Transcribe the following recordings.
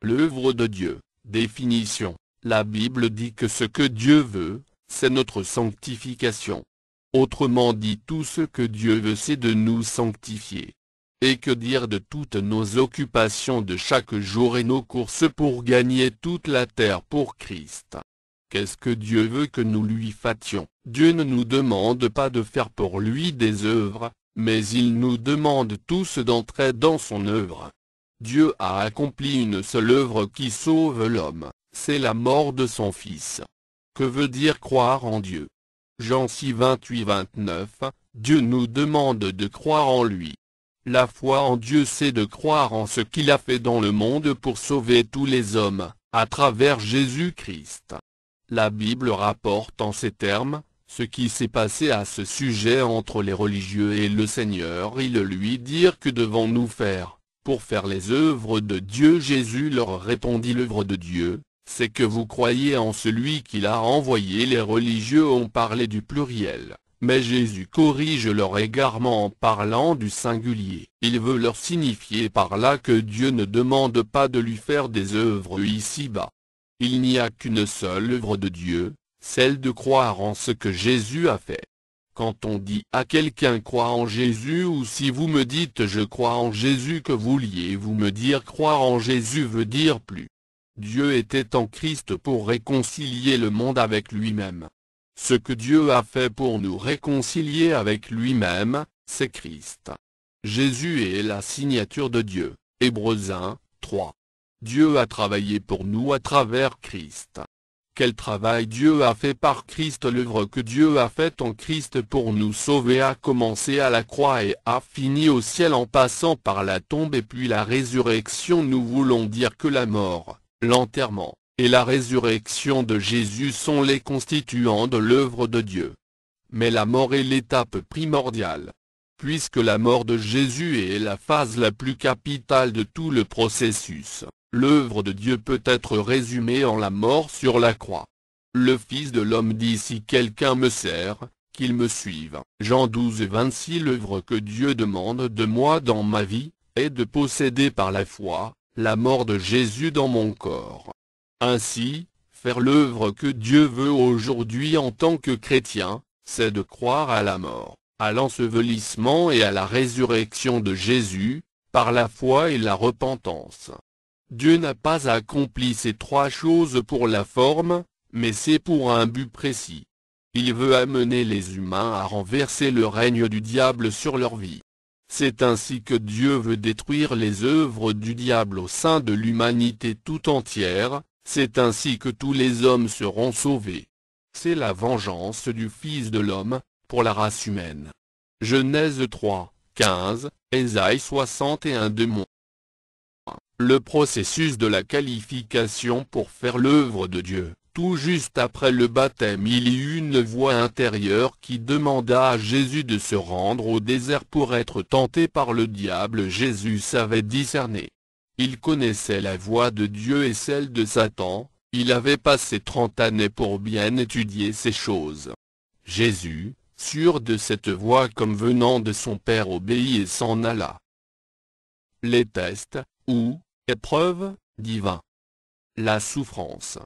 L'œuvre de Dieu. Définition. La Bible dit que ce que Dieu veut, c'est notre sanctification. Autrement dit, tout ce que Dieu veut, c'est de nous sanctifier. Et que dire de toutes nos occupations de chaque jour et nos courses pour gagner toute la terre pour Christ? Qu'est-ce que Dieu veut que nous lui fassions? Dieu ne nous demande pas de faire pour lui des œuvres, mais il nous demande tous d'entrer dans son œuvre. Dieu a accompli une seule œuvre qui sauve l'homme, c'est la mort de son Fils. Que veut dire croire en Dieu? Jean 6, 28-29, Dieu nous demande de croire en lui. La foi en Dieu, c'est de croire en ce qu'il a fait dans le monde pour sauver tous les hommes, à travers Jésus-Christ. La Bible rapporte en ces termes ce qui s'est passé à ce sujet entre les religieux et le Seigneur. Ils lui dirent: que devons-nous faire pour faire les œuvres de Dieu? Jésus leur répondit: l'œuvre de Dieu, c'est que vous croyez en celui qu'il a envoyé. Les religieux ont parlé du pluriel, mais Jésus corrige leur égarement en parlant du singulier. Il veut leur signifier par là que Dieu ne demande pas de lui faire des œuvres ici-bas. Il n'y a qu'une seule œuvre de Dieu, celle de croire en ce que Jésus a fait. Quand on dit à quelqu'un crois en Jésus, ou si vous me dites je crois en Jésus, que vouliez-vous me dire? Croire en Jésus veut dire plus. Dieu était en Christ pour réconcilier le monde avec lui-même. Ce que Dieu a fait pour nous réconcilier avec lui-même, c'est Christ. Jésus est la signature de Dieu. Hébreux 1, 3. Dieu a travaillé pour nous à travers Christ. Quel travail Dieu a fait par Christ? L'œuvre que Dieu a faite en Christ pour nous sauver a commencé à la croix et a fini au ciel en passant par la tombe et puis la résurrection. Nous voulons dire que la mort, l'enterrement, et la résurrection de Jésus sont les constituants de l'œuvre de Dieu. Mais la mort est l'étape primordiale. Puisque la mort de Jésus est la phase la plus capitale de tout le processus, l'œuvre de Dieu peut être résumée en la mort sur la croix. Le Fils de l'homme dit: si quelqu'un me sert, qu'il me suive. Jean 12, 26. L'œuvre que Dieu demande de moi dans ma vie, est de posséder par la foi, la mort de Jésus dans mon corps. Ainsi, faire l'œuvre que Dieu veut aujourd'hui en tant que chrétien, c'est de croire à la mort, à l'ensevelissement et à la résurrection de Jésus, par la foi et la repentance. Dieu n'a pas accompli ces trois choses pour la forme, mais c'est pour un but précis. Il veut amener les humains à renverser le règne du diable sur leur vie. C'est ainsi que Dieu veut détruire les œuvres du diable au sein de l'humanité tout entière. C'est ainsi que tous les hommes seront sauvés. C'est la vengeance du Fils de l'homme, pour la race humaine. Genèse 3, 15, Ésaïe 61:2. Le processus de la qualification pour faire l'œuvre de Dieu. Tout juste après le baptême, il y eut une voix intérieure qui demanda à Jésus de se rendre au désert pour être tenté par le diable. Jésus savait discerner. Il connaissait la voix de Dieu et celle de Satan. Il avait passé 30 années pour bien étudier ces choses. Jésus, sûr de cette voix comme venant de son Père, obéit et s'en alla. Les tests, ou épreuves, divins. La souffrance.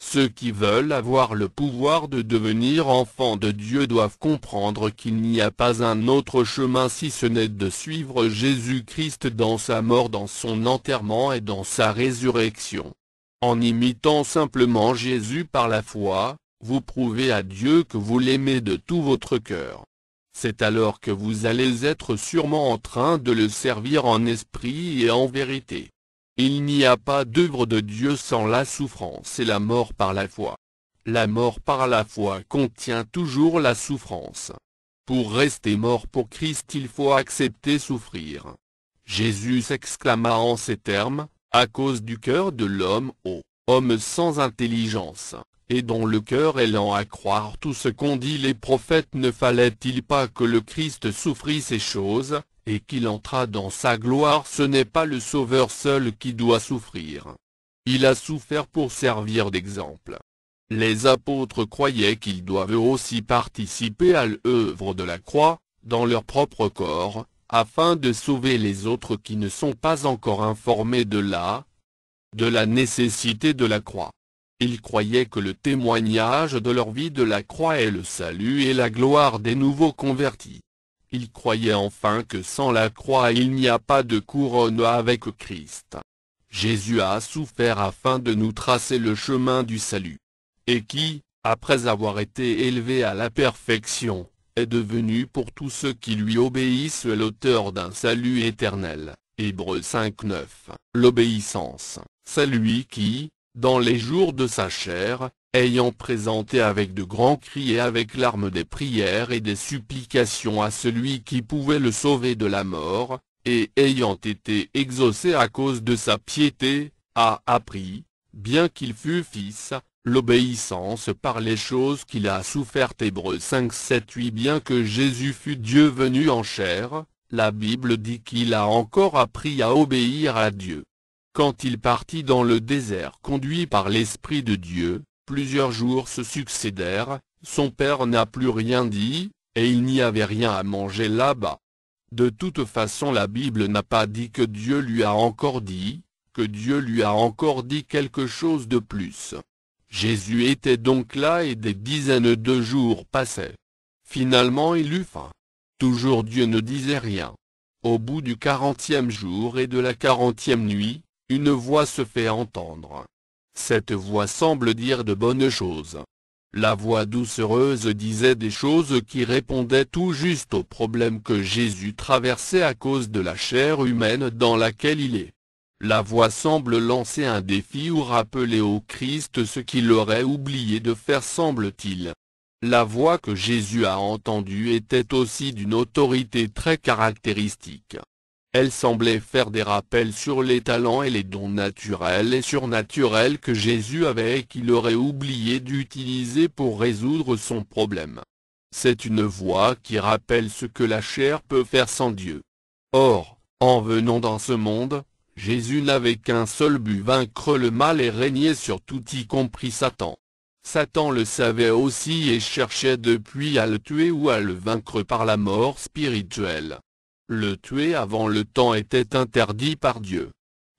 Ceux qui veulent avoir le pouvoir de devenir enfants de Dieu doivent comprendre qu'il n'y a pas un autre chemin si ce n'est de suivre Jésus-Christ dans sa mort, dans son enterrement et dans sa résurrection. En imitant simplement Jésus par la foi, vous prouvez à Dieu que vous l'aimez de tout votre cœur. C'est alors que vous allez être sûrement en train de le servir en esprit et en vérité. Il n'y a pas d'œuvre de Dieu sans la souffrance et la mort par la foi. La mort par la foi contient toujours la souffrance. Pour rester mort pour Christ, il faut accepter souffrir. Jésus s'exclama en ces termes: à cause du cœur de l'homme, ô homme sans intelligence, et dont le cœur est lent à croire tout ce qu'ont dit les prophètes, ne fallait-il pas que le Christ souffrit ces choses, et qu'il entrât dans sa gloire? Ce n'est pas le Sauveur seul qui doit souffrir. Il a souffert pour servir d'exemple. Les apôtres croyaient qu'ils doivent aussi participer à l'œuvre de la croix, dans leur propre corps, afin de sauver les autres qui ne sont pas encore informés de la de la nécessité de la croix. Ils croyaient que le témoignage de leur vie de la croix est le salut et la gloire des nouveaux convertis. Ils croyaient enfin que sans la croix il n'y a pas de couronne avec Christ. Jésus a souffert afin de nous tracer le chemin du salut. Et qui, après avoir été élevé à la perfection, est devenu pour tous ceux qui lui obéissent l'auteur d'un salut éternel. Hébreux 5:9. L'obéissance, c'est lui qui, dans les jours de sa chair, ayant présenté avec de grands cris et avec larmes des prières et des supplications à celui qui pouvait le sauver de la mort, et ayant été exaucé à cause de sa piété, a appris, bien qu'il fût fils, l'obéissance par les choses qu'il a souffertes. Hébreux 5:7-8. Bien que Jésus fût Dieu venu en chair, la Bible dit qu'il a encore appris à obéir à Dieu. Quand il partit dans le désert conduit par l'Esprit de Dieu, plusieurs jours se succédèrent, son père n'a plus rien dit, et il n'y avait rien à manger là-bas. De toute façon la Bible n'a pas dit que Dieu lui a encore dit, que Dieu lui a encore dit quelque chose de plus. Jésus était donc là et des dizaines de jours passaient. Finalement il eut faim. Toujours Dieu ne disait rien. Au bout du 40e jour et de la 40e nuit, une voix se fait entendre. Cette voix semble dire de bonnes choses. La voix doucereuse disait des choses qui répondaient tout juste aux problèmes que Jésus traversait à cause de la chair humaine dans laquelle il est. La voix semble lancer un défi ou rappeler au Christ ce qu'il aurait oublié de faire, semble-t-il. La voix que Jésus a entendue était aussi d'une autorité très caractéristique. Elle semblait faire des rappels sur les talents et les dons naturels et surnaturels que Jésus avait et qu'il aurait oublié d'utiliser pour résoudre son problème. C'est une voix qui rappelle ce que la chair peut faire sans Dieu. Or, en venant dans ce monde, Jésus n'avait qu'un seul but: vaincre le mal et régner sur tout, y compris Satan. Satan le savait aussi et cherchait depuis à le tuer ou à le vaincre par la mort spirituelle. Le tuer avant le temps était interdit par Dieu.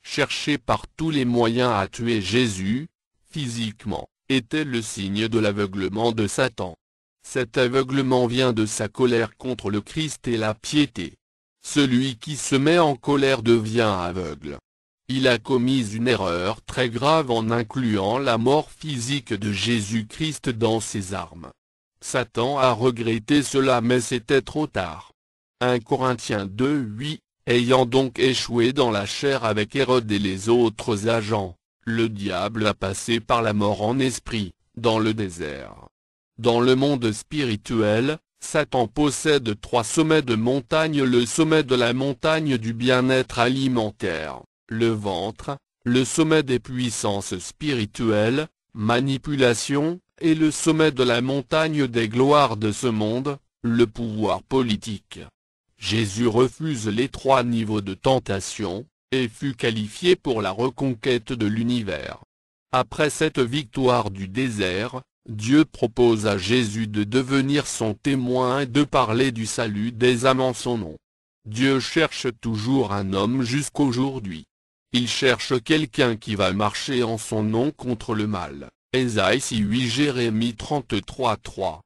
Chercher par tous les moyens à tuer Jésus, physiquement, était le signe de l'aveuglement de Satan. Cet aveuglement vient de sa colère contre le Christ et la piété. Celui qui se met en colère devient aveugle. Il a commis une erreur très grave en incluant la mort physique de Jésus-Christ dans ses armes. Satan a regretté cela mais c'était trop tard. 1 Corinthiens 2:8. Ayant donc échoué dans la chair avec Hérode et les autres agents, le diable a passé par la mort en esprit, dans le désert. Dans le monde spirituel, Satan possède 3 sommets de montagne: le sommet de la montagne du bien-être alimentaire, le ventre, le sommet des puissances spirituelles, manipulation, et le sommet de la montagne des gloires de ce monde, le pouvoir politique. Jésus refuse les 3 niveaux de tentation, et fut qualifié pour la reconquête de l'univers. Après cette victoire du désert, Dieu propose à Jésus de devenir son témoin et de parler du salut des âmes en son nom. Dieu cherche toujours un homme jusqu'aujourd'hui. Il cherche quelqu'un qui va marcher en son nom contre le mal. Ésaïe 6:8, Jérémie 33:3.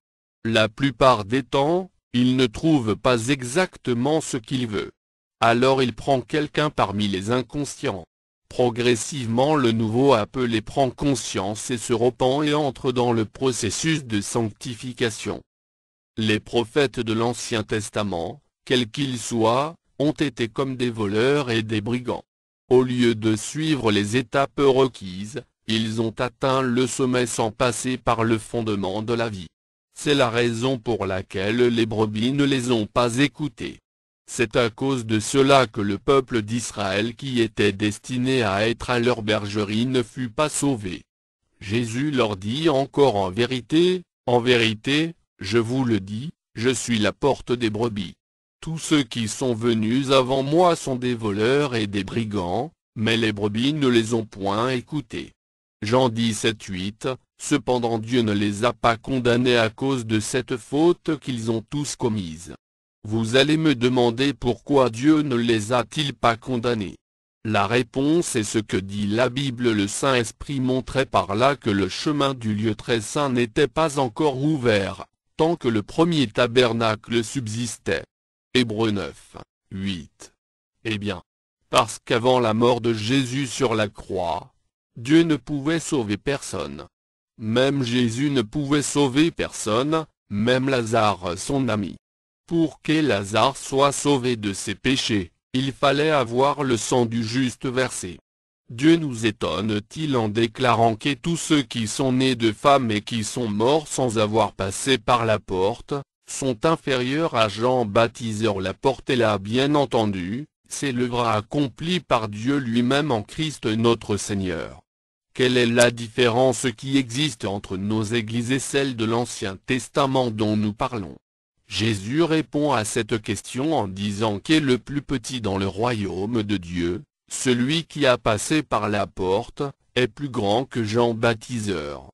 La plupart des temps, il ne trouve pas exactement ce qu'il veut. Alors il prend quelqu'un parmi les inconscients. Progressivement le nouveau appelé prend conscience et se repent et entre dans le processus de sanctification. Les prophètes de l'Ancien Testament, quels qu'ils soient, ont été comme des voleurs et des brigands. Au lieu de suivre les étapes requises, ils ont atteint le sommet sans passer par le fondement de la vie. C'est la raison pour laquelle les brebis ne les ont pas écoutés. C'est à cause de cela que le peuple d'Israël qui était destiné à être à leur bergerie ne fut pas sauvé. Jésus leur dit encore: en vérité, je vous le dis, je suis la porte des brebis. Tous ceux qui sont venus avant moi sont des voleurs et des brigands, mais les brebis ne les ont point écoutés. Jean 17:8. Cependant Dieu ne les a pas condamnés à cause de cette faute qu'ils ont tous commise. Vous allez me demander pourquoi Dieu ne les a-t-il pas condamnés. La réponse est ce que dit la Bible. Le Saint-Esprit montrait par là que le chemin du lieu très saint n'était pas encore ouvert, tant que le premier tabernacle subsistait. Hébreux 9, 8. Eh bien, parce qu'avant la mort de Jésus sur la croix, Dieu ne pouvait sauver personne. Même Jésus ne pouvait sauver personne, même Lazare son ami. Pour que Lazare soit sauvé de ses péchés, il fallait avoir le sang du juste versé. Dieu nous étonne-t-il en déclarant que tous ceux qui sont nés de femmes et qui sont morts sans avoir passé par la porte, sont inférieurs à Jean Baptiseur. La porte est là, bien entendu, c'est l'œuvre accomplie par Dieu lui-même en Christ notre Seigneur. Quelle est la différence qui existe entre nos églises et celles de l'Ancien Testament dont nous parlons? Jésus répond à cette question en disant qu'est le plus petit dans le royaume de Dieu, celui qui a passé par la porte, est plus grand que Jean Baptiseur.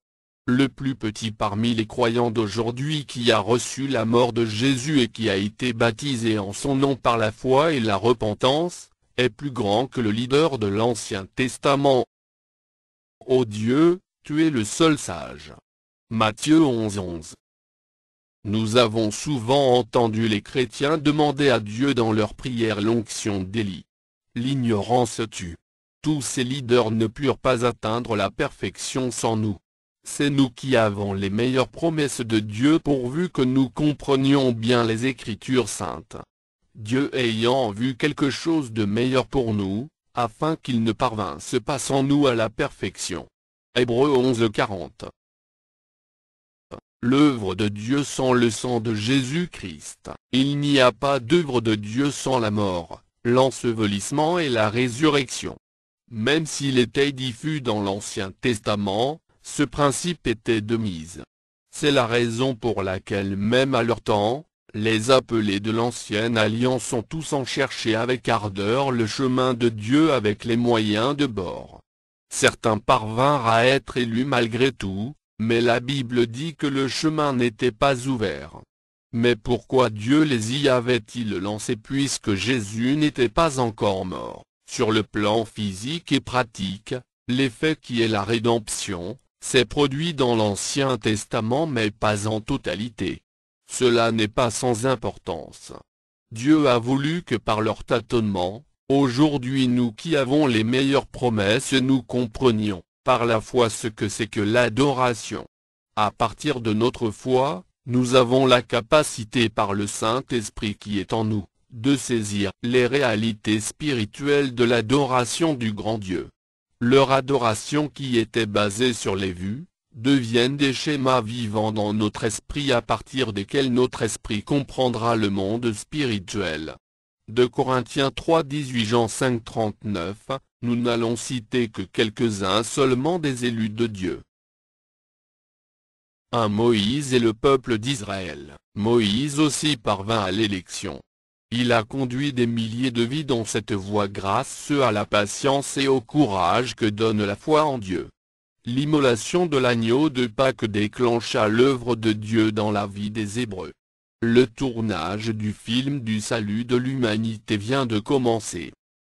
Le plus petit parmi les croyants d'aujourd'hui qui a reçu la mort de Jésus et qui a été baptisé en son nom par la foi et la repentance, est plus grand que le leader de l'Ancien Testament. Ô Dieu, tu es le seul sage. Matthieu 11:11. Nous avons souvent entendu les chrétiens demander à Dieu dans leurs prières l'onction d'Élie. L'ignorance tue. Tous ces leaders ne purent pas atteindre la perfection sans nous. C'est nous qui avons les meilleures promesses de Dieu pourvu que nous comprenions bien les Écritures saintes. Dieu ayant vu quelque chose de meilleur pour nous, afin qu'il ne parvinsse pas sans nous à la perfection. Hébreux 11:40. L'œuvre de Dieu sans le sang de Jésus-Christ. Il n'y a pas d'œuvre de Dieu sans la mort, l'ensevelissement et la résurrection. Même s'il était diffus dans l'Ancien Testament, ce principe était de mise. C'est la raison pour laquelle même à leur temps, les appelés de l'Ancienne Alliance ont tous en cherché avec ardeur le chemin de Dieu avec les moyens de bord. Certains parvinrent à être élus malgré tout, mais la Bible dit que le chemin n'était pas ouvert. Mais pourquoi Dieu les y avait-il lancés puisque Jésus n'était pas encore mort? Sur le plan physique et pratique, l'effet qui est la rédemption, s'est produit dans l'Ancien Testament mais pas en totalité. Cela n'est pas sans importance. Dieu a voulu que par leur tâtonnement, aujourd'hui nous qui avons les meilleures promesses nous comprenions, par la foi ce que c'est que l'adoration. À partir de notre foi, nous avons la capacité par le Saint-Esprit qui est en nous, de saisir les réalités spirituelles de l'adoration du grand Dieu. Leur adoration qui était basée sur les vues, deviennent des schémas vivants dans notre esprit à partir desquels notre esprit comprendra le monde spirituel. 2 Corinthiens 3:18 Jean 5:39, nous n'allons citer que quelques-uns seulement des élus de Dieu. 1 Moïse et le peuple d'Israël. Moïse aussi parvint à l'élection. Il a conduit des milliers de vies dans cette voie grâce à la patience et au courage que donne la foi en Dieu. L'immolation de l'agneau de Pâques déclencha l'œuvre de Dieu dans la vie des Hébreux. Le tournage du film du salut de l'humanité vient de commencer.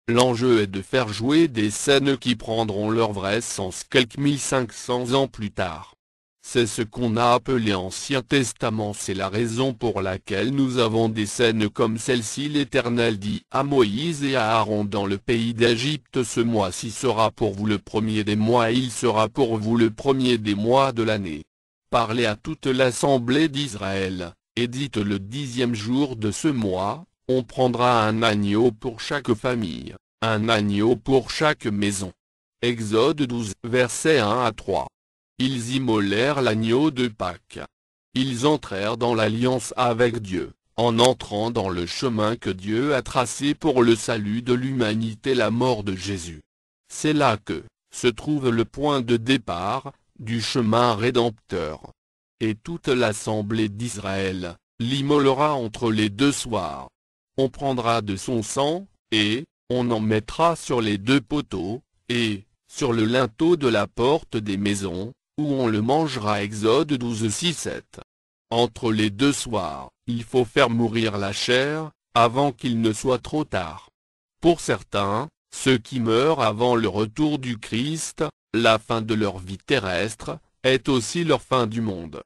L'enjeu est de faire jouer des scènes qui prendront leur vrai sens quelques 1500 ans plus tard. C'est ce qu'on a appelé Ancien Testament. C'est la raison pour laquelle nous avons des scènes comme celle-ci. L'Éternel dit à Moïse et à Aaron dans le pays d'Égypte: ce mois-ci sera pour vous le premier des mois et il sera pour vous le premier des mois de l'année. Parlez à toute l'assemblée d'Israël, et dites: le 10e jour de ce mois, on prendra un agneau pour chaque famille, un agneau pour chaque maison. Exode 12 versets 1 à 3. Ils immolèrent l'agneau de Pâques. Ils entrèrent dans l'alliance avec Dieu, en entrant dans le chemin que Dieu a tracé pour le salut de l'humanité, la mort de Jésus. C'est là que se trouve le point de départ du chemin rédempteur. Et toute l'assemblée d'Israël l'immolera entre les deux soirs. On prendra de son sang, et on en mettra sur les deux poteaux, et sur le linteau de la porte des maisons, où on le mangera. Exode 12 6-7. Entre les deux soirs, il faut faire mourir la chair, avant qu'il ne soit trop tard. Pour certains, Ceux qui meurent avant le retour du Christ, la fin de leur vie terrestre, est aussi leur fin du monde.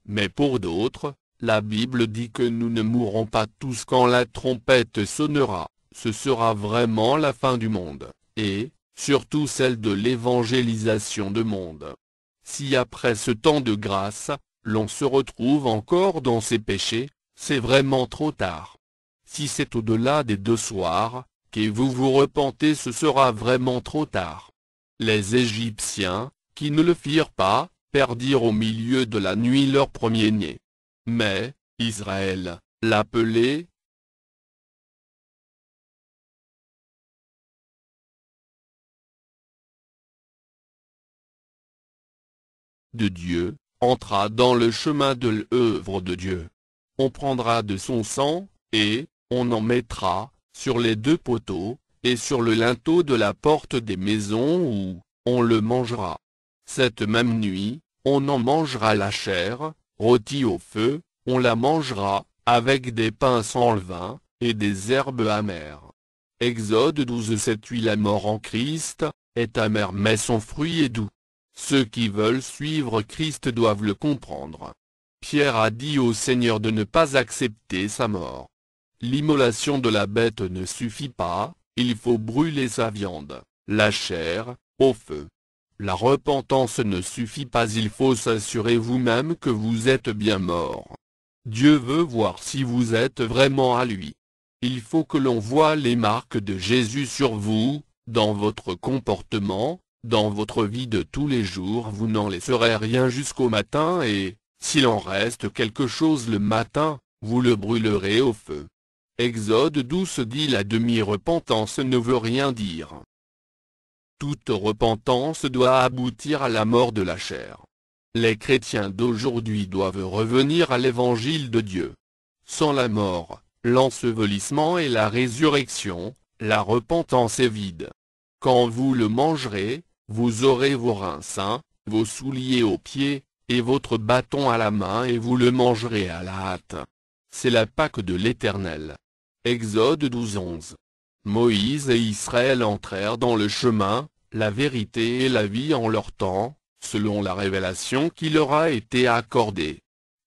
Mais pour d'autres, la Bible dit que nous ne mourrons pas tous quand la trompette sonnera, ce sera vraiment la fin du monde, et, surtout celle de l'évangélisation du monde. Si après ce temps de grâce, l'on se retrouve encore dans ses péchés, c'est vraiment trop tard. Si c'est au-delà des 2 soirs, que vous vous repentez, ce sera vraiment trop tard. Les Égyptiens, qui ne le firent pas, perdirent au milieu de la nuit leur premier-né. Mais, Israël, l'appelé, de Dieu, entra dans le chemin de l'œuvre de Dieu. On prendra de son sang, et, on en mettra, sur les 2 poteaux, et sur le linteau de la porte des maisons où, on le mangera. Cette même nuit, on en mangera la chair, rôtie au feu, on la mangera, avec des pains sans levain, et des herbes amères. Exode 12:7. La mort en Christ, est amère mais son fruit est doux. Ceux qui veulent suivre Christ doivent le comprendre. Pierre a dit au Seigneur de ne pas accepter sa mort. L'immolation de la bête ne suffit pas, il faut brûler sa viande, la chair, au feu. La repentance ne suffit pas, il faut s'assurer vous-même que vous êtes bien mort. Dieu veut voir si vous êtes vraiment à lui. Il faut que l'on voie les marques de Jésus sur vous, dans votre comportement, dans votre vie de tous les jours. Vous n'en laisserez rien jusqu'au matin et, s'il en reste quelque chose le matin, vous le brûlerez au feu. Exode 12 dit la demi-repentance ne veut rien dire. Toute repentance doit aboutir à la mort de la chair. Les chrétiens d'aujourd'hui doivent revenir à l'évangile de Dieu. Sans la mort, l'ensevelissement et la résurrection, la repentance est vide. Quand vous le mangerez, vous aurez vos reins sains, vos souliers aux pieds, et votre bâton à la main et vous le mangerez à la hâte. C'est la Pâque de l'Éternel. Exode 12:11. Moïse et Israël entrèrent dans le chemin, la vérité et la vie en leur temps, selon la révélation qui leur a été accordée.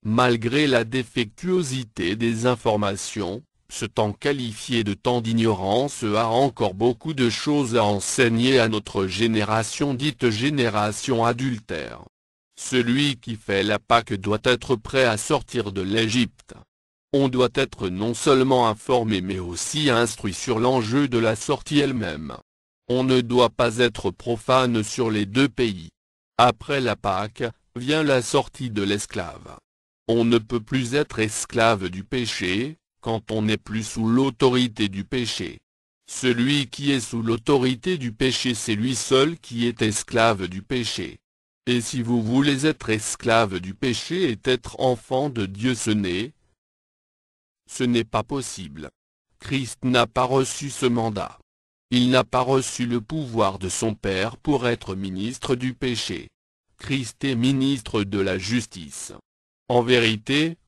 Malgré la défectuosité des informations, ce temps qualifié de temps d'ignorance a encore beaucoup de choses à enseigner à notre génération dite génération adultère. Celui qui fait la Pâque doit être prêt à sortir de l'Égypte. On doit être non seulement informé mais aussi instruit sur l'enjeu de la sortie elle-même. On ne doit pas être profane sur les 2 pays. Après la Pâque, vient la sortie de l'esclave. On ne peut plus être esclave du péché, quand on n'est plus sous l'autorité du péché. Celui qui est sous l'autorité du péché, c'est lui seul qui est esclave du péché. Et si vous voulez être esclave du péché et être enfant de Dieu, ce n'est pas possible. Christ n'a pas reçu ce mandat. Il n'a pas reçu le pouvoir de son Père pour être ministre du péché. Christ est ministre de la justice. En vérité,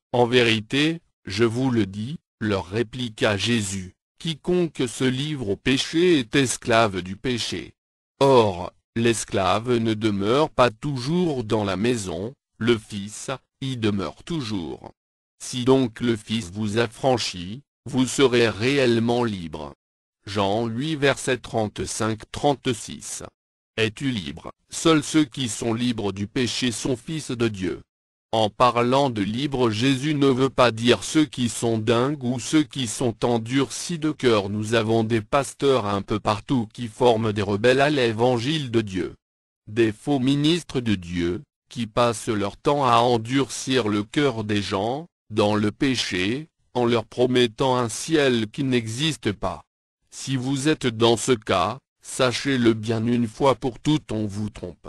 je vous le dis, leur répliqua Jésus, quiconque se livre au péché est esclave du péché. Or, l'esclave ne demeure pas toujours dans la maison, le Fils y demeure toujours. Si donc le Fils vous affranchit, vous serez réellement libre. Jean 8 verset 35-36. Es-tu libre? Seuls ceux qui sont libres du péché sont fils de Dieu. En parlant de libre, Jésus ne veut pas dire ceux qui sont dingues ou ceux qui sont endurcis de cœur. Nous avons des pasteurs un peu partout qui forment des rebelles à l'évangile de Dieu. Des faux ministres de Dieu, qui passent leur temps à endurcir le cœur des gens, dans le péché, en leur promettant un ciel qui n'existe pas. Si vous êtes dans ce cas, sachez-le bien une fois pour toutes, on vous trompe.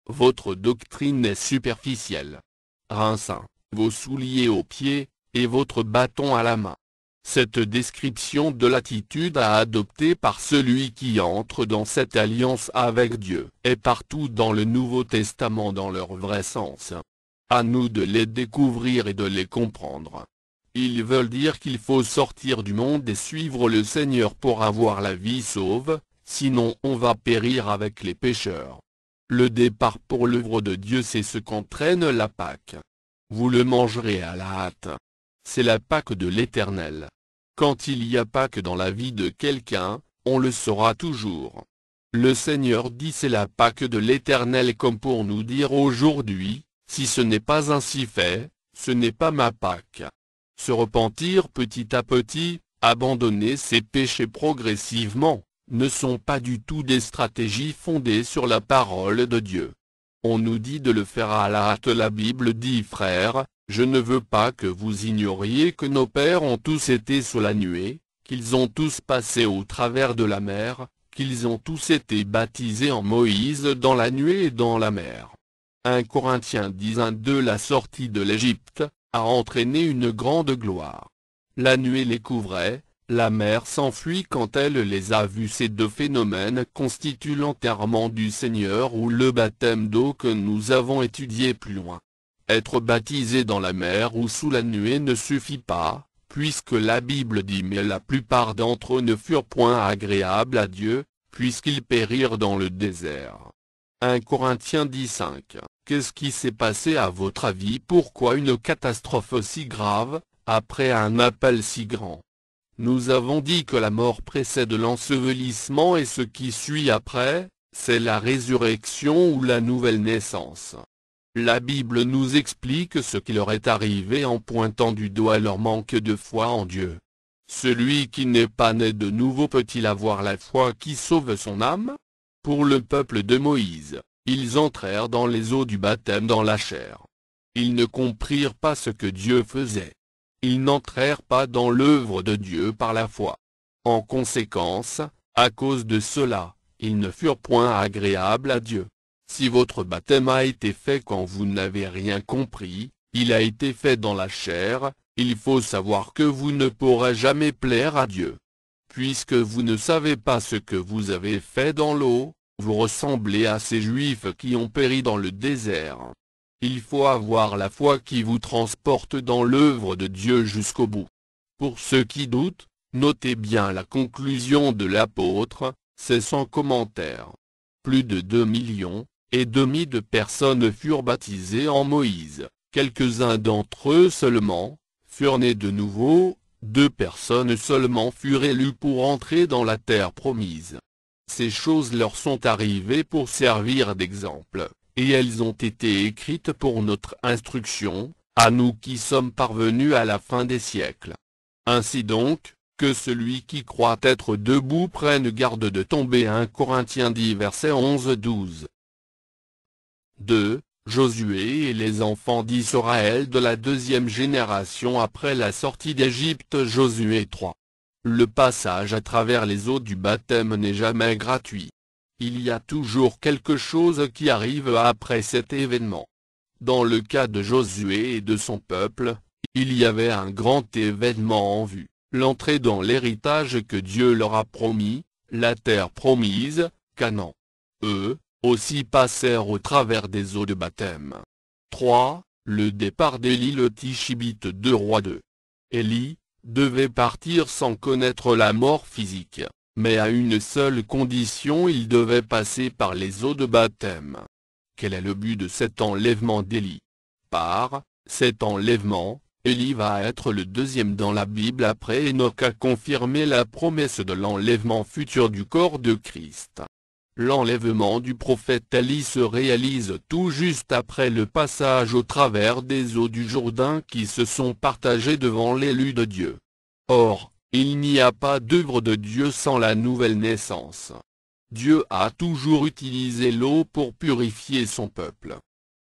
Votre doctrine est superficielle. Reins sains, vos souliers aux pieds, et votre bâton à la main. Cette description de l'attitude à adopter par celui qui entre dans cette alliance avec Dieu est partout dans le Nouveau Testament dans leur vrai sens. À nous de les découvrir et de les comprendre. Ils veulent dire qu'il faut sortir du monde et suivre le Seigneur pour avoir la vie sauve. sinon on va périr avec les pécheurs. Le départ pour l'œuvre de Dieu, c'est ce qu'entraîne la Pâque. Vous le mangerez à la hâte. C'est la Pâque de l'Éternel. Quand il y a Pâque dans la vie de quelqu'un, on le saura toujours. Le Seigneur dit c'est la Pâque de l'Éternel, comme pour nous dire aujourd'hui, si ce n'est pas ainsi fait, ce n'est pas ma Pâque. Se repentir petit à petit, abandonner ses péchés progressivement, ne sont pas du tout des stratégies fondées sur la parole de Dieu. On nous dit de le faire à la hâte. La Bible dit: frères, je ne veux pas que vous ignoriez que nos pères ont tous été sous la nuée, qu'ils ont tous passé au travers de la mer, qu'ils ont tous été baptisés en Moïse dans la nuée et dans la mer. 1 Corinthiens 10:1-2. La sortie de l'Égypte a entraîné une grande gloire. La nuée les couvrait, la mer s'enfuit quand elle les a vus. Ces deux phénomènes constituent l'enterrement du Seigneur ou le baptême d'eau que nous avons étudié plus loin. Être baptisé dans la mer ou sous la nuée ne suffit pas, puisque la Bible dit: mais la plupart d'entre eux ne furent point agréables à Dieu, puisqu'ils périrent dans le désert. 1 Corinthiens 10:5. Qu'est-ce qui s'est passé à votre avis? Pourquoi une catastrophe aussi grave, après un appel si grand? Nous avons dit que la mort précède l'ensevelissement et ce qui suit après, c'est la résurrection ou la nouvelle naissance. La Bible nous explique ce qui leur est arrivé en pointant du doigt leur manque de foi en Dieu. Celui qui n'est pas né de nouveau peut-il avoir la foi qui sauve son âme? Pour le peuple de Moïse, ils entrèrent dans les eaux du baptême dans la chair. Ils ne comprirent pas ce que Dieu faisait. Ils n'entrèrent pas dans l'œuvre de Dieu par la foi. En conséquence, à cause de cela, ils ne furent point agréables à Dieu. Si votre baptême a été fait quand vous n'avez rien compris, il a été fait dans la chair, il faut savoir que vous ne pourrez jamais plaire à Dieu. Puisque vous ne savez pas ce que vous avez fait dans l'eau, vous ressemblez à ces Juifs qui ont péri dans le désert. Il faut avoir la foi qui vous transporte dans l'œuvre de Dieu jusqu'au bout. Pour ceux qui doutent, notez bien la conclusion de l'apôtre, c'est sans commentaire. Plus de 2,5 millions de personnes furent baptisées en Moïse, quelques-uns d'entre eux seulement furent nés de nouveau, 2 personnes seulement furent élues pour entrer dans la terre promise. Ces choses leur sont arrivées pour servir d'exemple, et elles ont été écrites pour notre instruction, à nous qui sommes parvenus à la fin des siècles. Ainsi donc, que celui qui croit être debout prenne garde de tomber. 1 Corinthiens 10 verset 11-12. 2. Josué et les enfants d'Israël de la deuxième génération après la sortie d'Égypte. Josué 3. Le passage à travers les eaux du baptême n'est jamais gratuit. Il y a toujours quelque chose qui arrive après cet événement. Dans le cas de Josué et de son peuple, il y avait un grand événement en vue, l'entrée dans l'héritage que Dieu leur a promis, la terre promise, Canaan. Eux aussi passèrent au travers des eaux de baptême. 3. Le départ d'Élie le Tishbite. 2 Rois 2. Élie devait partir sans connaître la mort physique, mais à une seule condition: il devait passer par les eaux de baptême. Quel est le but de cet enlèvement d'Élie? Par cet enlèvement, Élie va être le deuxième dans la Bible après Enoch à confirmer la promesse de l'enlèvement futur du corps de Christ. L'enlèvement du prophète Élie se réalise tout juste après le passage au travers des eaux du Jourdain qui se sont partagées devant l'élu de Dieu. Or, il n'y a pas d'œuvre de Dieu sans la nouvelle naissance. Dieu a toujours utilisé l'eau pour purifier son peuple.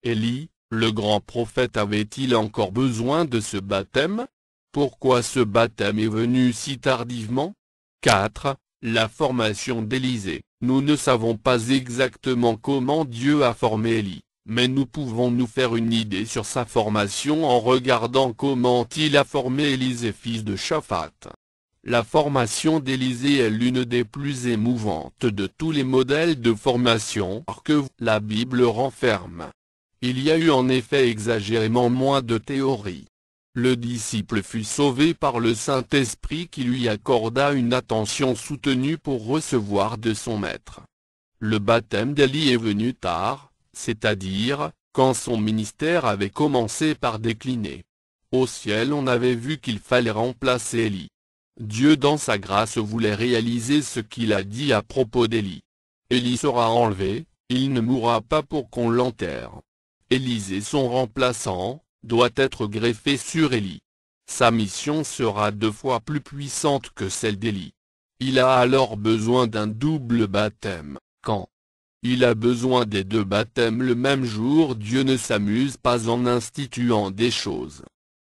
Élie, le grand prophète, avait-il encore besoin de ce baptême? Pourquoi ce baptême est venu si tardivement? 4. La formation d'Élisée. Nous ne savons pas exactement comment Dieu a formé Élie, mais nous pouvons nous faire une idée sur sa formation en regardant comment il a formé Élisée fils de Shaphat. La formation d'Élisée est l'une des plus émouvantes de tous les modèles de formation que la Bible renferme. Il y a eu en effet exagérément moins de théories. Le disciple fut sauvé par le Saint-Esprit qui lui accorda une attention soutenue pour recevoir de son maître. Le baptême d'Élie est venu tard, c'est-à-dire, quand son ministère avait commencé par décliner. Au ciel on avait vu qu'il fallait remplacer Élie. Dieu dans sa grâce voulait réaliser ce qu'il a dit à propos d'Élie. Élie sera enlevé, il ne mourra pas pour qu'on l'enterre. Élisée son remplaçant, doit être greffé sur Élie. Sa mission sera 2 fois plus puissante que celle d'Élie. Il a alors besoin d'un double baptême. Quand il a besoin des 2 baptêmes le même jour, Dieu ne s'amuse pas en instituant des choses.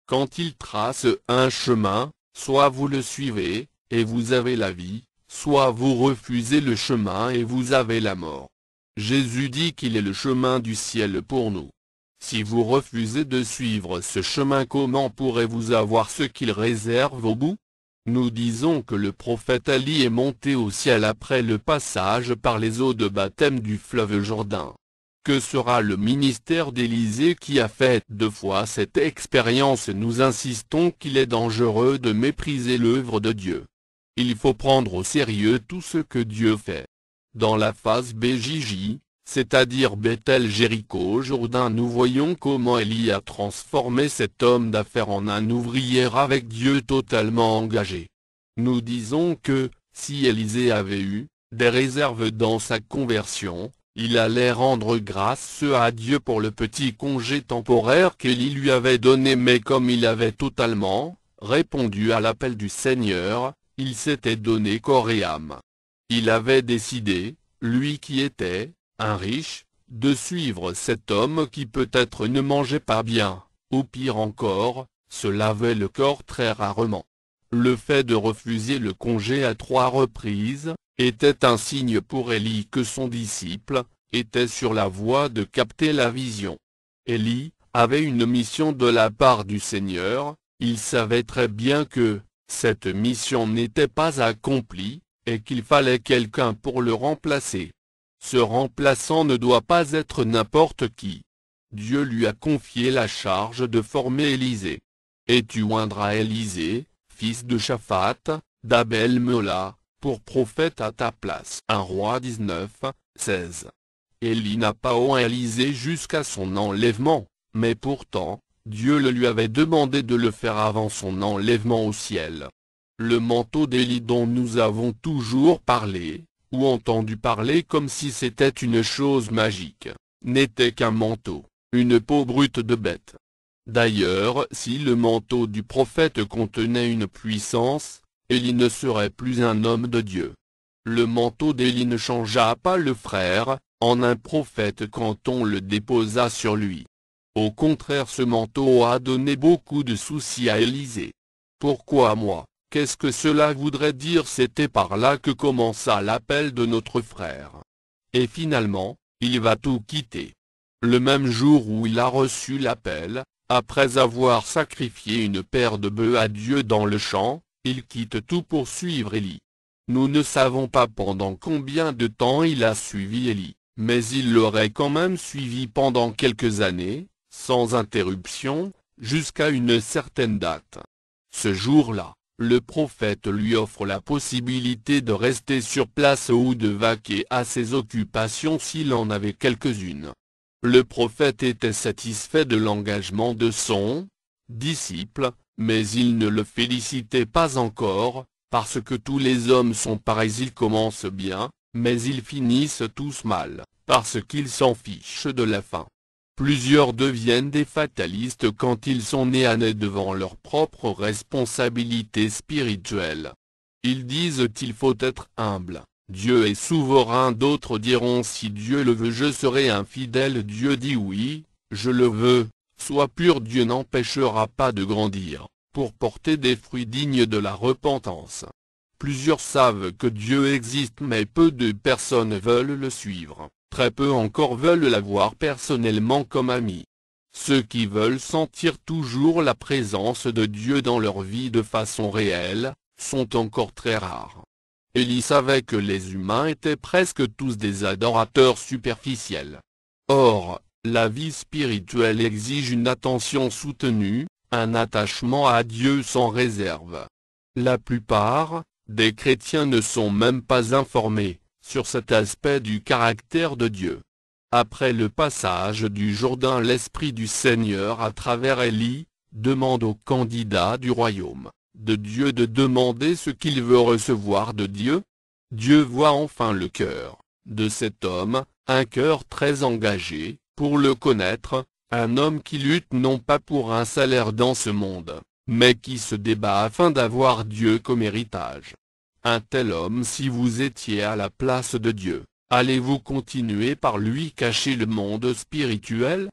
Quand il trace un chemin, soit vous le suivez, et vous avez la vie, soit vous refusez le chemin et vous avez la mort. Jésus dit qu'il est le chemin du ciel pour nous. Si vous refusez de suivre ce chemin, comment pourrez-vous avoir ce qu'il réserve au bout? Nous disons que le prophète Élie est monté au ciel après le passage par les eaux de baptême du fleuve Jourdain. Que sera le ministère d'Élisée qui a fait 2 fois cette expérience? Nous insistons qu'il est dangereux de mépriser l'œuvre de Dieu. Il faut prendre au sérieux tout ce que Dieu fait. Dans la phase BJJ, c'est-à-dire Bethel, Jéricho, Jourdain, nous voyons comment Élie a transformé cet homme d'affaires en un ouvrier avec Dieu totalement engagé. Nous disons que, si Élisée avait eu des réserves dans sa conversion, il allait rendre grâce à Dieu pour le petit congé temporaire qu'Élie lui avait donné, mais comme il avait totalement répondu à l'appel du Seigneur, il s'était donné corps et âme. Il avait décidé, lui qui était un riche, de suivre cet homme qui peut-être ne mangeait pas bien, ou pire encore, se lavait le corps très rarement. Le fait de refuser le congé à 3 reprises, était un signe pour Élie que son disciple, était sur la voie de capter la vision. Élie avait une mission de la part du Seigneur, il savait très bien que, cette mission n'était pas accomplie, et qu'il fallait quelqu'un pour le remplacer. Ce remplaçant ne doit pas être n'importe qui. Dieu lui a confié la charge de former Élisée. Et tu oindras Élisée, fils de Shaphat, d'Abel-Méhola, pour prophète à ta place. 1 Roi 19, 16. Élie n'a pas oint Élisée jusqu'à son enlèvement, mais pourtant, Dieu le lui avait demandé de le faire avant son enlèvement au ciel. Le manteau d'Élie dont nous avons toujours parlé, ou entendu parler comme si c'était une chose magique, n'était qu'un manteau, une peau brute de bête. D'ailleurs, si le manteau du prophète contenait une puissance, Élie ne serait plus un homme de Dieu. Le manteau d'Élie ne changea pas le frère, en un prophète quand on le déposa sur lui. Au contraire, ce manteau a donné beaucoup de soucis à Élisée. Pourquoi moi? Qu'est-ce que cela voudrait dire? C'était par là que commença l'appel de notre frère. Et finalement, il va tout quitter. Le même jour où il a reçu l'appel, après avoir sacrifié une paire de bœufs à Dieu dans le champ, il quitte tout pour suivre Élie. Nous ne savons pas pendant combien de temps il a suivi Élie, mais il l'aurait quand même suivi pendant quelques années, sans interruption, jusqu'à une certaine date. Ce jour-là, le prophète lui offre la possibilité de rester sur place ou de vaquer à ses occupations s'il en avait quelques-unes. Le prophète était satisfait de l'engagement de son disciple, mais il ne le félicitait pas encore, parce que tous les hommes sont pareils, ils commencent bien, mais ils finissent tous mal, parce qu'ils s'en fichent de la fin. Plusieurs deviennent des fatalistes quand ils sont nés à nez devant leurs propres responsabilités spirituelles. Ils disent qu'il faut être humble, Dieu est souverain. D'autres diront si Dieu le veut je serai infidèle. Dieu dit oui, je le veux, sois pur. Dieu n'empêchera pas de grandir, pour porter des fruits dignes de la repentance. Plusieurs savent que Dieu existe mais peu de personnes veulent le suivre. Très peu encore veulent l'avoir personnellement comme ami. Ceux qui veulent sentir toujours la présence de Dieu dans leur vie de façon réelle, sont encore très rares. Élie savait que les humains étaient presque tous des adorateurs superficiels. Or, la vie spirituelle exige une attention soutenue, un attachement à Dieu sans réserve. La plupart des chrétiens ne sont même pas informés sur cet aspect du caractère de Dieu. Après le passage du Jourdain, l'Esprit du Seigneur à travers Élie demande aux candidats du royaume de Dieu de demander ce qu'il veut recevoir de Dieu. Dieu voit enfin le cœur de cet homme, un cœur très engagé pour le connaître, un homme qui lutte non pas pour un salaire dans ce monde, mais qui se débat afin d'avoir Dieu comme héritage. Un tel homme, si vous étiez à la place de Dieu, allez-vous continuer par lui cacher le monde spirituel?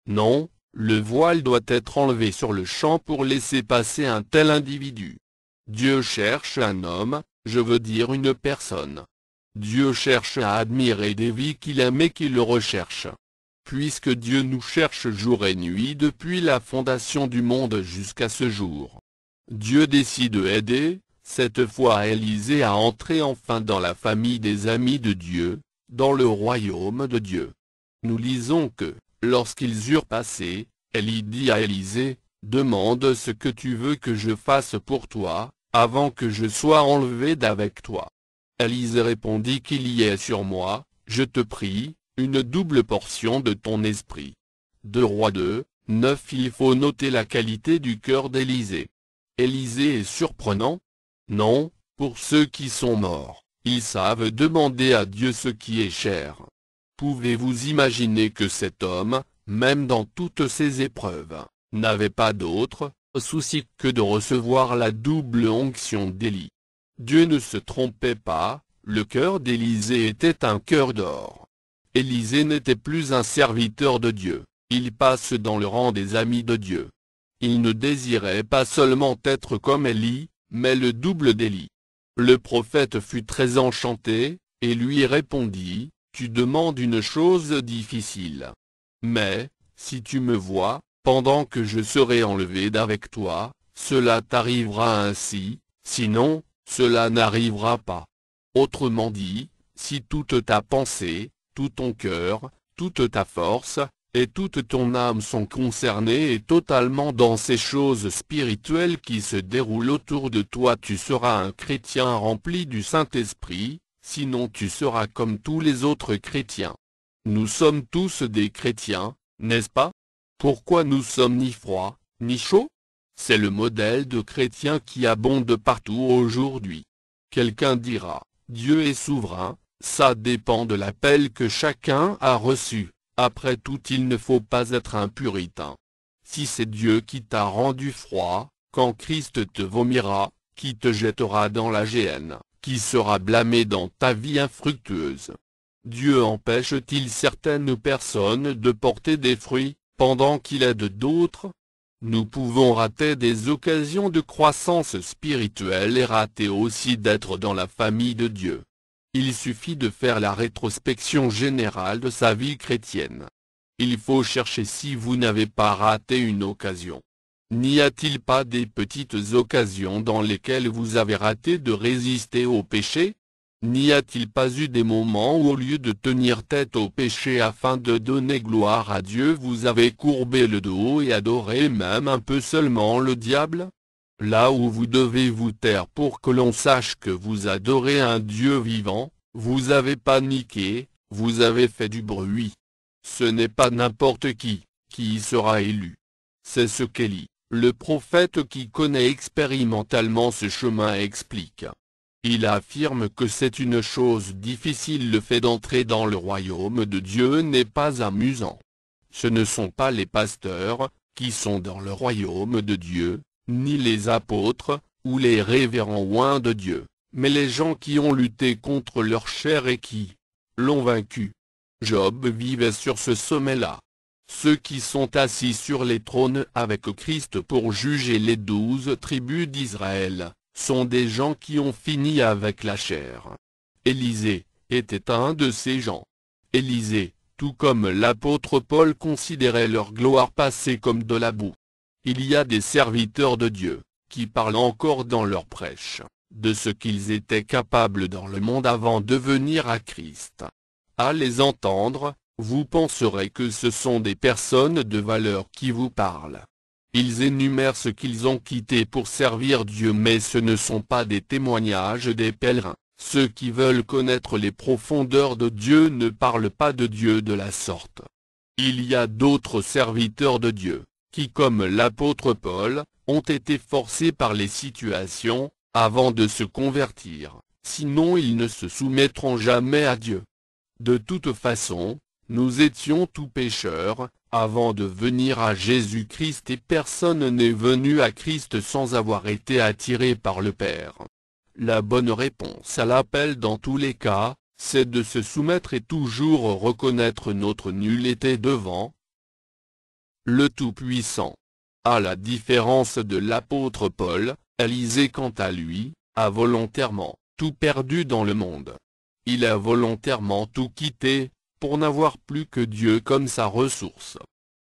Non, le voile doit être enlevé sur le champ pour laisser passer un tel individu. Dieu cherche un homme, je veux dire une personne. Dieu cherche à admirer des vies qu'il aime et qui le recherchent. Puisque Dieu nous cherche jour et nuit depuis la fondation du monde jusqu'à ce jour. Dieu décide d'aider, cette fois Élisée, à entrer enfin dans la famille des amis de Dieu, dans le royaume de Dieu. Nous lisons que, lorsqu'ils eurent passé, Élie dit à Élisée, « Demande ce que tu veux que je fasse pour toi, avant que je sois enlevé d'avec toi. » Élisée répondit, « Qu'il y ait sur moi, je te prie, une double portion de ton esprit. » 2 Rois 2, 9. Il faut noter la qualité du cœur d'Élisée. Élisée est surprenant? Non, pour ceux qui sont morts, ils savent demander à Dieu ce qui est cher. Pouvez-vous imaginer que cet homme, même dans toutes ses épreuves, n'avait pas d'autre souci que de recevoir la double onction d'Élie? Dieu ne se trompait pas, le cœur d'Élisée était un cœur d'or. Élisée n'était plus un serviteur de Dieu, il passe dans le rang des amis de Dieu. Il ne désirait pas seulement être comme Élie, mais le double d'Élie. Le prophète fut très enchanté, et lui répondit, « Tu demandes une chose difficile. Mais, si tu me vois, pendant que je serai enlevé d'avec toi, cela t'arrivera ainsi, sinon, cela n'arrivera pas. » Autrement dit, si toute ta pensée, tout ton cœur, toute ta force, et toute ton âme sont concernées et totalement dans ces choses spirituelles qui se déroulent autour de toi, tu seras un chrétien rempli du Saint-Esprit, sinon tu seras comme tous les autres chrétiens. Nous sommes tous des chrétiens, n'est-ce pas? Pourquoi nous sommes ni froids, ni chauds? C'est le modèle de chrétien qui abonde partout aujourd'hui. Quelqu'un dira, Dieu est souverain, ça dépend de l'appel que chacun a reçu. Après tout, il ne faut pas être un puritain. Si c'est Dieu qui t'a rendu froid, quand Christ te vomira, qui te jettera dans la géhenne, qui sera blâmé dans ta vie infructueuse? Dieu empêche-t-il certaines personnes de porter des fruits, pendant qu'il aide d'autres? Nous pouvons rater des occasions de croissance spirituelle et rater aussi d'être dans la famille de Dieu. Il suffit de faire la rétrospection générale de sa vie chrétienne. Il faut chercher si vous n'avez pas raté une occasion. N'y a-t-il pas des petites occasions dans lesquelles vous avez raté de résister au péché? N'y a-t-il pas eu des moments où au lieu de tenir tête au péché afin de donner gloire à Dieu, vous avez courbé le dos et adoré même un peu seulement le diable? Là où vous devez vous taire pour que l'on sache que vous adorez un Dieu vivant, vous avez paniqué, vous avez fait du bruit. Ce n'est pas n'importe qui y sera élu. C'est ce qu'Élie, le prophète qui connaît expérimentalement ce chemin, explique. Il affirme que c'est une chose difficile, le fait d'entrer dans le royaume de Dieu n'est pas amusant. Ce ne sont pas les pasteurs qui sont dans le royaume de Dieu, ni les apôtres, ou les révérends oints de Dieu, mais les gens qui ont lutté contre leur chair et qui l'ont vaincu. Job vivait sur ce sommet-là. Ceux qui sont assis sur les trônes avec Christ pour juger les 12 tribus d'Israël, sont des gens qui ont fini avec la chair. Élisée était un de ces gens. Élisée, tout comme l'apôtre Paul, considérait leur gloire passée comme de la boue. Il y a des serviteurs de Dieu, qui parlent encore dans leur prêche, de ce qu'ils étaient capables dans le monde avant de venir à Christ. À les entendre, vous penserez que ce sont des personnes de valeur qui vous parlent. Ils énumèrent ce qu'ils ont quitté pour servir Dieu, mais ce ne sont pas des témoignages des pèlerins. Ceux qui veulent connaître les profondeurs de Dieu ne parlent pas de Dieu de la sorte. Il y a d'autres serviteurs de Dieu, qui comme l'apôtre Paul, ont été forcés par les situations, avant de se convertir, sinon ils ne se soumettront jamais à Dieu. De toute façon, nous étions tous pécheurs, avant de venir à Jésus-Christ, et personne n'est venu à Christ sans avoir été attiré par le Père. La bonne réponse à l'appel dans tous les cas, c'est de se soumettre et toujours reconnaître notre nullité devant le Tout-Puissant. À la différence de l'apôtre Paul, Élisée quant à lui, a volontairement tout perdu dans le monde. Il a volontairement tout quitté, pour n'avoir plus que Dieu comme sa ressource.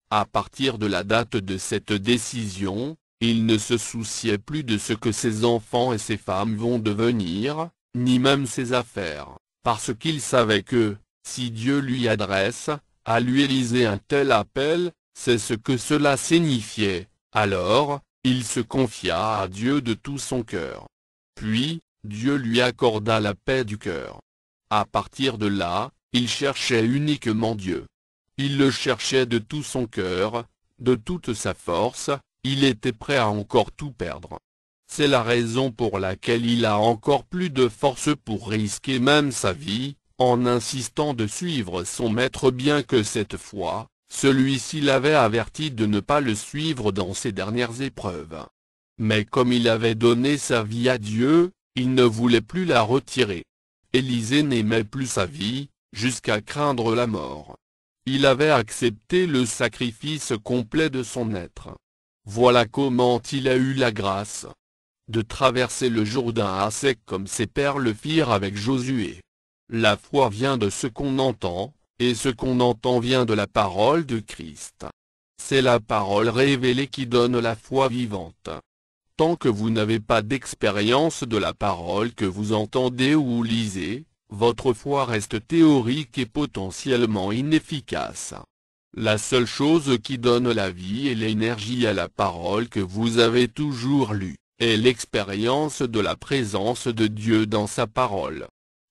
À partir de la date de cette décision, il ne se souciait plus de ce que ses enfants et ses femmes vont devenir, ni même ses affaires, parce qu'il savait que, si Dieu lui adresse, à lui Élisée un tel appel, c'est ce que cela signifiait. Alors, il se confia à Dieu de tout son cœur. Puis, Dieu lui accorda la paix du cœur. À partir de là, il cherchait uniquement Dieu. Il le cherchait de tout son cœur, de toute sa force, il était prêt à encore tout perdre. C'est la raison pour laquelle il a encore plus de force pour risquer même sa vie, en insistant de suivre son maître, bien que cette fois, celui-ci l'avait averti de ne pas le suivre dans ses dernières épreuves. Mais comme il avait donné sa vie à Dieu, il ne voulait plus la retirer. Élisée n'aimait plus sa vie, jusqu'à craindre la mort. Il avait accepté le sacrifice complet de son être. Voilà comment il a eu la grâce de traverser le Jourdain à sec comme ses pères le firent avec Josué. La foi vient de ce qu'on entend, et ce qu'on entend vient de la parole de Christ. C'est la parole révélée qui donne la foi vivante. Tant que vous n'avez pas d'expérience de la parole que vous entendez ou lisez, votre foi reste théorique et potentiellement inefficace. La seule chose qui donne la vie et l'énergie à la parole que vous avez toujours lue, est l'expérience de la présence de Dieu dans sa parole.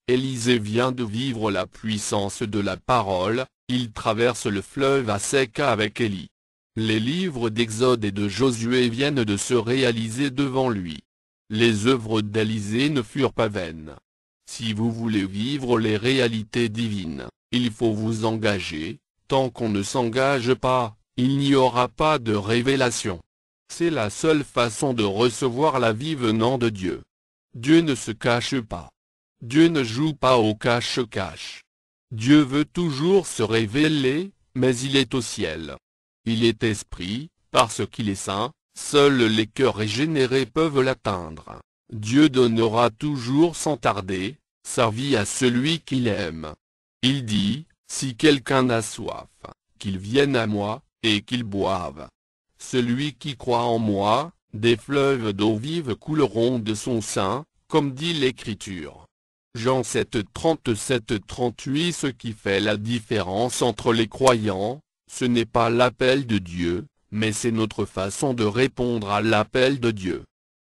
Élisée vient de vivre la puissance de la parole, il traverse le fleuve à sec avec Élie. Les livres d'Exode et de Josué viennent de se réaliser devant lui. Les œuvres d'Élisée ne furent pas vaines. Si vous voulez vivre les réalités divines, il faut vous engager. Tant qu'on ne s'engage pas, il n'y aura pas de révélation. C'est la seule façon de recevoir la vie venant de Dieu. Dieu ne se cache pas. Dieu ne joue pas au cache-cache. Dieu veut toujours se révéler, mais il est au ciel. Il est esprit, parce qu'il est saint, seuls les cœurs régénérés peuvent l'atteindre. Dieu donnera toujours sans tarder sa vie à celui qu'il aime. Il dit, si quelqu'un a soif, qu'il vienne à moi, et qu'il boive. Celui qui croit en moi, des fleuves d'eau vive couleront de son sein, comme dit l'Écriture. Jean 7:37-38. Ce qui fait la différence entre les croyants, ce n'est pas l'appel de Dieu, mais c'est notre façon de répondre à l'appel de Dieu.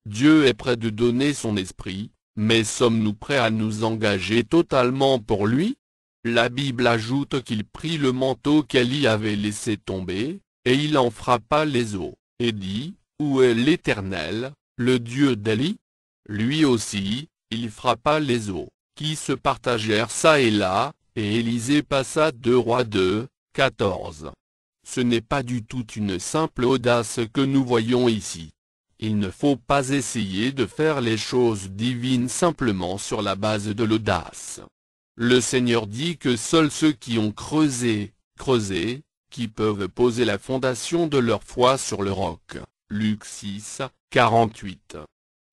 Dieu est prêt de donner son esprit, mais sommes-nous prêts à nous engager totalement pour lui? La Bible ajoute qu'il prit le manteau qu'Élie avait laissé tomber, et il en frappa les eaux, et dit, où est l'Éternel, le Dieu d'Élie? Lui aussi, il frappa les eaux, qui se partagèrent çà et là, et Élisée passa 2 Rois 2:14. Ce n'est pas du tout une simple audace que nous voyons ici. Il ne faut pas essayer de faire les choses divines simplement sur la base de l'audace. Le Seigneur dit que seuls ceux qui ont creusé, qui peuvent poser la fondation de leur foi sur le roc. Luc 6:48.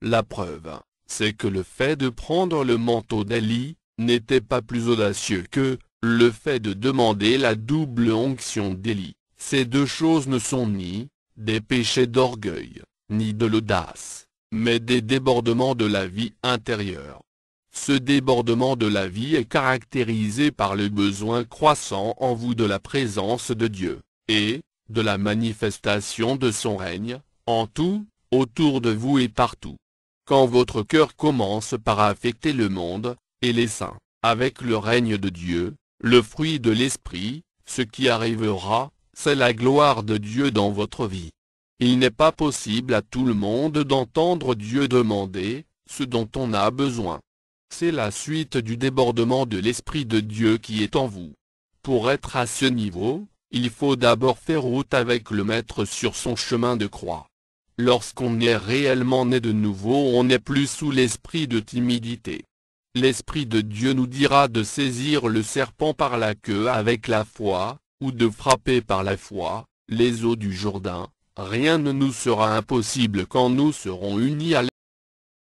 La preuve, c'est que le fait de prendre le manteau d'Élie, n'était pas plus audacieux que le fait de demander la double onction d'Élie. Ces deux choses ne sont ni des péchés d'orgueil, ni de l'audace, mais des débordements de la vie intérieure. Ce débordement de la vie est caractérisé par le besoin croissant en vous de la présence de Dieu, et, de la manifestation de son règne, en tout, autour de vous et partout. Quand votre cœur commence par affecter le monde, et les saints, avec le règne de Dieu, le fruit de l'Esprit, ce qui arrivera, c'est la gloire de Dieu dans votre vie. Il n'est pas possible à tout le monde d'entendre Dieu demander ce dont on a besoin. C'est la suite du débordement de l'Esprit de Dieu qui est en vous. Pour être à ce niveau, il faut d'abord faire route avec le Maître sur son chemin de croix. Lorsqu'on est réellement né de nouveau, on n'est plus sous l'esprit de timidité. L'Esprit de Dieu nous dira de saisir le serpent par la queue avec la foi, ou de frapper par la foi les eaux du Jourdain. Rien ne nous sera impossible quand nous serons unis à